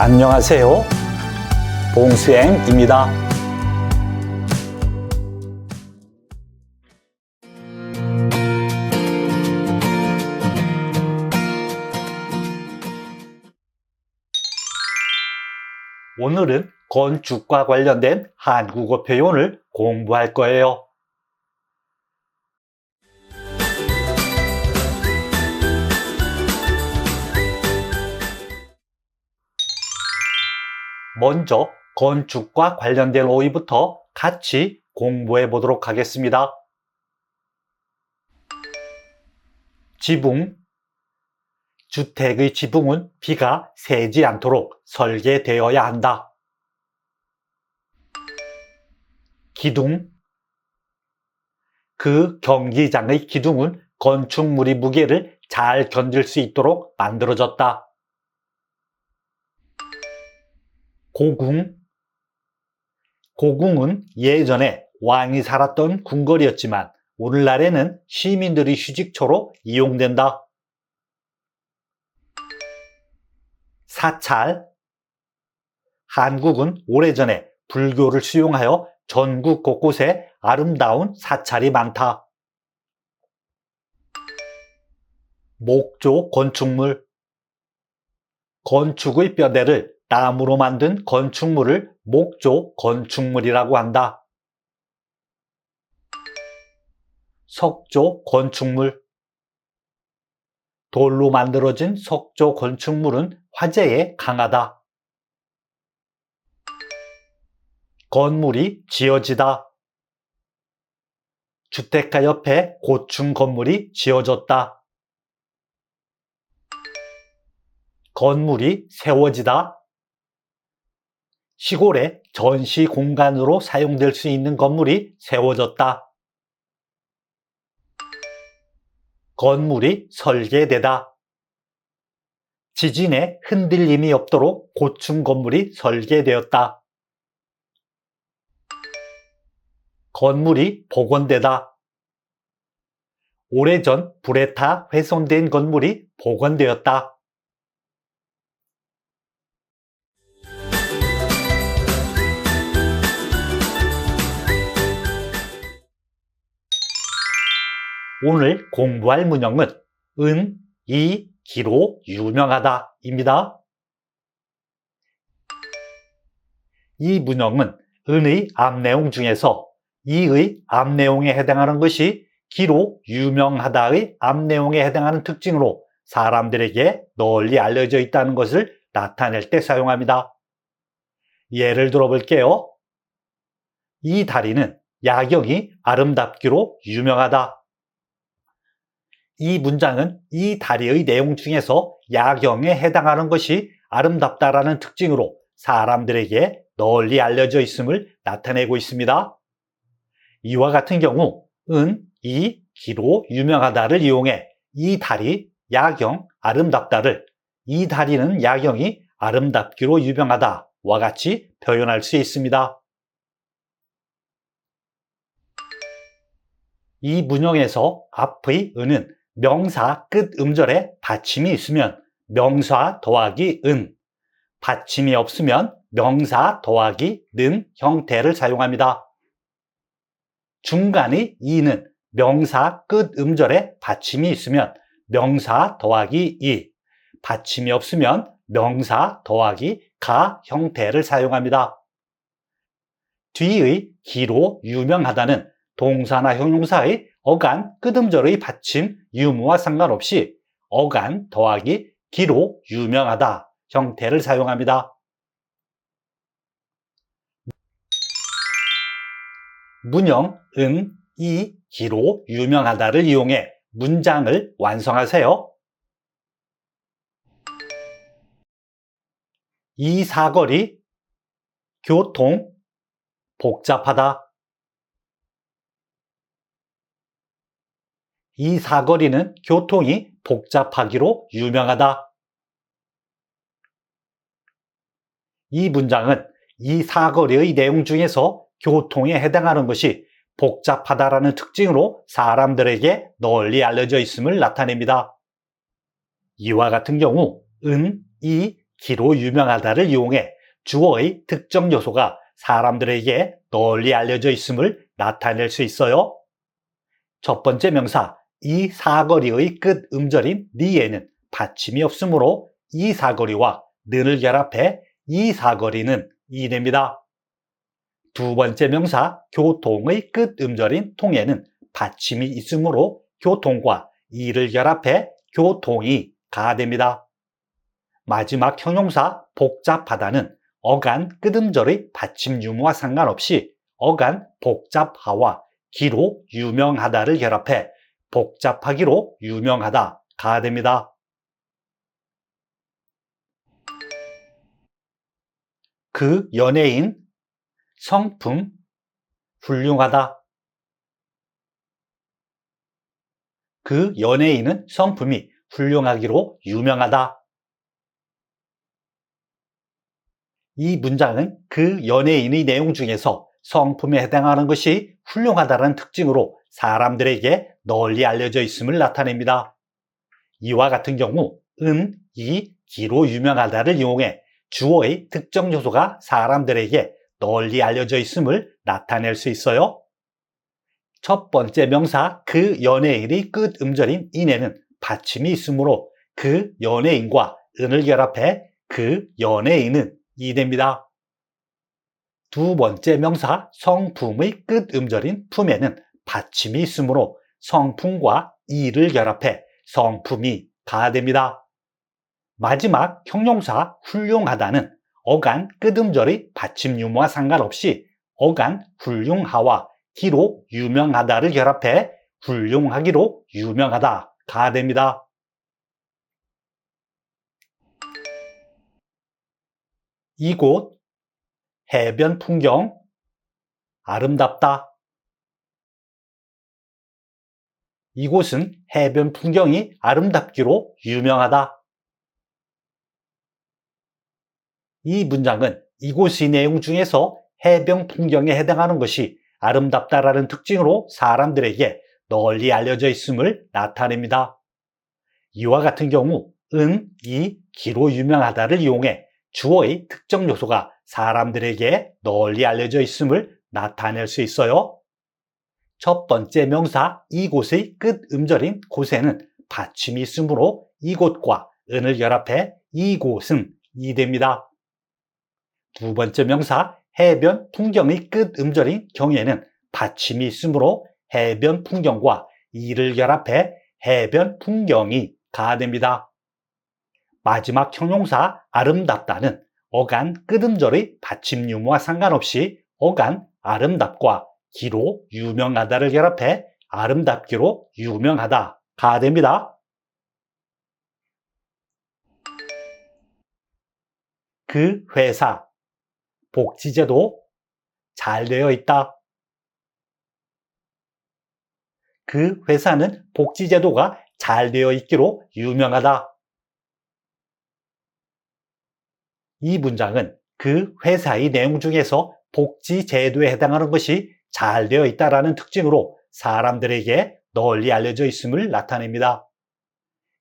안녕하세요. 봉수행입니다. 오늘은 건축과 관련된 한국어 표현을 공부할 거예요. 먼저 건축과 관련된 어휘부터 같이 공부해 보도록 하겠습니다. 지붕. 주택의 지붕은 비가 새지 않도록 설계되어야 한다. 기둥. 그 경기장의 기둥은 건축물의 무게를 잘 견딜 수 있도록 만들어졌다. 고궁. 고궁은 예전에 왕이 살았던 궁궐이었지만 오늘날에는 시민들의 휴직처로 이용된다. 사찰. 한국은 오래전에 불교를 수용하여 전국 곳곳에 아름다운 사찰이 많다. 목조 건축물. 건축의 뼈대를 나무로 만든 건축물을 목조 건축물이라고 한다. 석조 건축물. 돌로 만들어진 석조 건축물은 화재에 강하다. 건물이 지어지다. 주택가 옆에 고층 건물이 지어졌다. 건물이 세워지다. 시골에 전시 공간으로 사용될 수 있는 건물이 세워졌다. 건물이 설계되다. 지진에 흔들림이 없도록 고층 건물이 설계되었다. 건물이 복원되다. 오래전 불에 타 훼손된 건물이 복원되었다. 오늘 공부할 문형은 은, 이, 기로 유명하다 입니다. 이 문형은 은의 앞내용 중에서 이의 앞내용에 해당하는 것이 기로 유명하다의 앞내용에 해당하는 특징으로 사람들에게 널리 알려져 있다는 것을 나타낼 때 사용합니다. 예를 들어 볼게요. 이 다리는 야경이 아름답기로 유명하다. 이 문장은 이 다리의 내용 중에서 야경에 해당하는 것이 아름답다라는 특징으로 사람들에게 널리 알려져 있음을 나타내고 있습니다. 이와 같은 경우 은, 이, 기로 유명하다를 이용해 이 다리, 야경, 아름답다를 이 다리는 야경이 아름답기로 유명하다와 같이 표현할 수 있습니다. 이 문형에서 앞의 은은 명사 끝 음절에 받침이 있으면 명사 더하기 은, 받침이 없으면 명사 더하기 는 형태를 사용합니다. 중간의 이는 명사 끝 음절에 받침이 있으면 명사 더하기 이, 받침이 없으면 명사 더하기 가 형태를 사용합니다. 뒤의 기로 유명하다는 동사나 형용사의 어간 끝음절의 받침 유무와 상관없이 어간 더하기 기로 유명하다 형태를 사용합니다. 문형 은, 이, 기로 유명하다를 이용해 문장을 완성하세요. 이 사거리 교통 복잡하다. 이 사거리는 교통이 복잡하기로 유명하다. 이 문장은 이 사거리의 내용 중에서 교통에 해당하는 것이 복잡하다라는 특징으로 사람들에게 널리 알려져 있음을 나타냅니다. 이와 같은 경우 은, 이, 기로 유명하다를 이용해 주어의 특정 요소가 사람들에게 널리 알려져 있음을 나타낼 수 있어요. 첫 번째 명사 이 사거리의 끝 음절인 니에는 받침이 없으므로 이 사거리와 는을 결합해 이 사거리는 이 됩니다. 두 번째 명사 교통의 끝 음절인 통에는 받침이 있으므로 교통과 이를 결합해 교통이 가 됩니다. 마지막 형용사 복잡하다는 어간 끝음절의 받침 유무와 상관없이 어간 복잡하와 기로 유명하다를 결합해 복잡하기로 유명하다가 됩니다. 그 연예인, 성품, 훌륭하다. 그 연예인은 성품이 훌륭하기로 유명하다. 이 문장은 그 연예인의 내용 중에서 성품에 해당하는 것이 훌륭하다는 특징으로 사람들에게 널리 알려져 있음을 나타냅니다. 이와 같은 경우 은, 이, 기로 유명하다를 이용해 주어의 특정 요소가 사람들에게 널리 알려져 있음을 나타낼 수 있어요. 첫 번째 명사 그 연예인의 끝 음절인 인에는 받침이 있으므로 그 연예인과 은을 결합해 그 연예인은 이 됩니다. 두 번째 명사 성품의 끝 음절인 품에는 받침이 있으므로 성품과 이를 결합해 성품이 가 됩니다. 마지막 형용사 훌륭하다는 어간 끝음절의 받침 유무와 상관없이 어간 훌륭하와 기로 유명하다를 결합해 훌륭하기로 유명하다가 됩니다. 이곳 해변 풍경 아름답다. 이곳은 해변 풍경이 아름답기로 유명하다. 이 문장은 이곳의 내용 중에서 해변 풍경에 해당하는 것이 아름답다라는 특징으로 사람들에게 널리 알려져 있음을 나타냅니다. 이와 같은 경우 은, 이, 기로 유명하다를 이용해 주어의 특정 요소가 사람들에게 널리 알려져 있음을 나타낼 수 있어요. 첫 번째 명사 이곳의 끝 음절인 곳에는 받침이 있으므로 이곳과 은을 결합해 이곳은 이 됩니다. 두 번째 명사 해변 풍경의 끝 음절인 경에는 받침이 있으므로 해변 풍경과 이를 결합해 해변 풍경이 가 됩니다. 마지막 형용사 아름답다는 어간 끝음절의 받침 유무와 상관없이 어간 아름답과 기로 유명하다를 결합해 아름답기로 유명하다가 됩니다. 그 회사 복지제도 잘 되어 있다. 그 회사는 복지제도가 잘 되어 있기로 유명하다. 이 문장은 그 회사의 내용 중에서 복지제도에 해당하는 것이 잘 되어 있다라는 특징으로 사람들에게 널리 알려져 있음을 나타냅니다.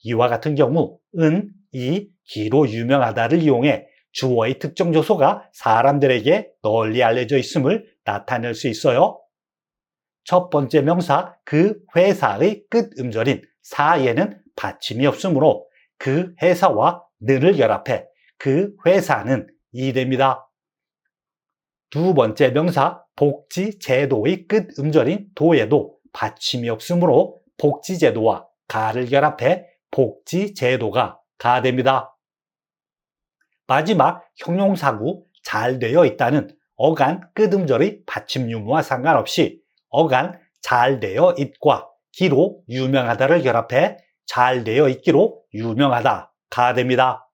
이와 같은 경우 은, 이, 기로 유명하다를 이용해 주어의 특정 요소가 사람들에게 널리 알려져 있음을 나타낼 수 있어요. 첫 번째 명사 그 회사의 끝 음절인 사에는 받침이 없으므로 그 회사와 는을 결합해 그 회사는 이 됩니다. 두 번째 명사 복지제도의 끝 음절인 도에도 받침이 없으므로 복지제도와 가를 결합해 복지제도가 가 됩니다. 마지막 형용사구 잘 되어 있다는 어간 끝음절의 받침 유무와 상관없이 어간 잘 되어 있과 기로 유명하다를 결합해 잘 되어 있기로 유명하다가 됩니다.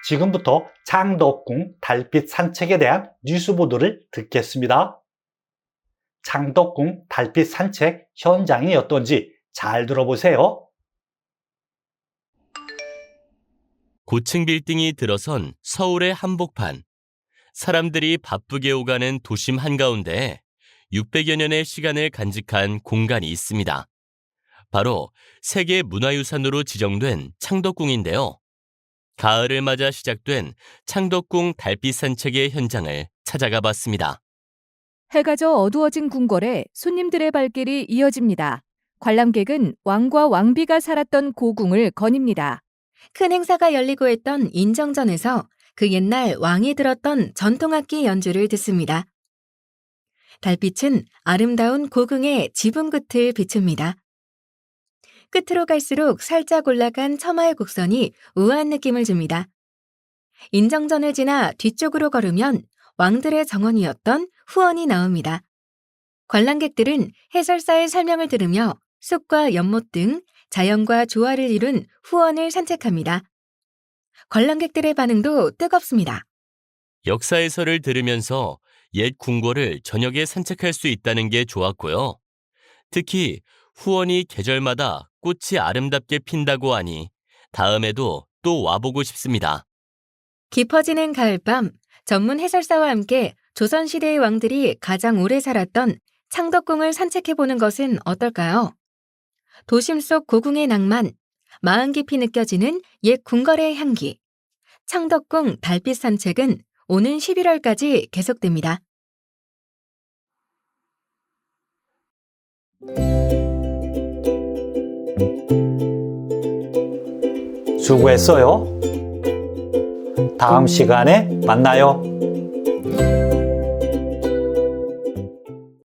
지금부터 창덕궁 달빛 산책에 대한 뉴스 보도를 듣겠습니다. 창덕궁 달빛 산책 현장이 어떤지 잘 들어보세요. 고층 빌딩이 들어선 서울의 한복판. 사람들이 바쁘게 오가는 도심 한가운데 600여 년의 시간을 간직한 공간이 있습니다. 바로 세계 문화유산으로 지정된 창덕궁인데요. 가을을 맞아 시작된 창덕궁 달빛 산책의 현장을 찾아가 봤습니다. 해가 져 어두워진 궁궐에 손님들의 발길이 이어집니다. 관람객은 왕과 왕비가 살았던 고궁을 거닙니다. 큰 행사가 열리고 했던 인정전에서 그 옛날 왕이 들었던 전통악기 연주를 듣습니다. 달빛은 아름다운 고궁의 지붕 끝을 비춥니다. 끝으로 갈수록 살짝 올라간 처마의 곡선이 우아한 느낌을 줍니다. 인정전을 지나 뒤쪽으로 걸으면 왕들의 정원이었던 후원이 나옵니다. 관람객들은 해설사의 설명을 들으며 숲과 연못 등 자연과 조화를 이룬 후원을 산책합니다. 관람객들의 반응도 뜨겁습니다. 역사 해설을 들으면서 옛 궁궐을 저녁에 산책할 수 있다는 게 좋았고요. 특히 후원이 계절마다 꽃이 아름답게 핀다고 하니 다음에도 또 와보고 싶습니다. 깊어지는 가을밤, 전문 해설사와 함께 조선시대의 왕들이 가장 오래 살았던 창덕궁을 산책해보는 것은 어떨까요? 도심 속 고궁의 낭만, 마음 깊이 느껴지는 옛 궁궐의 향기. 창덕궁 달빛 산책은 오는 11월까지 계속됩니다. 수고했어요. 다음 시간에 만나요.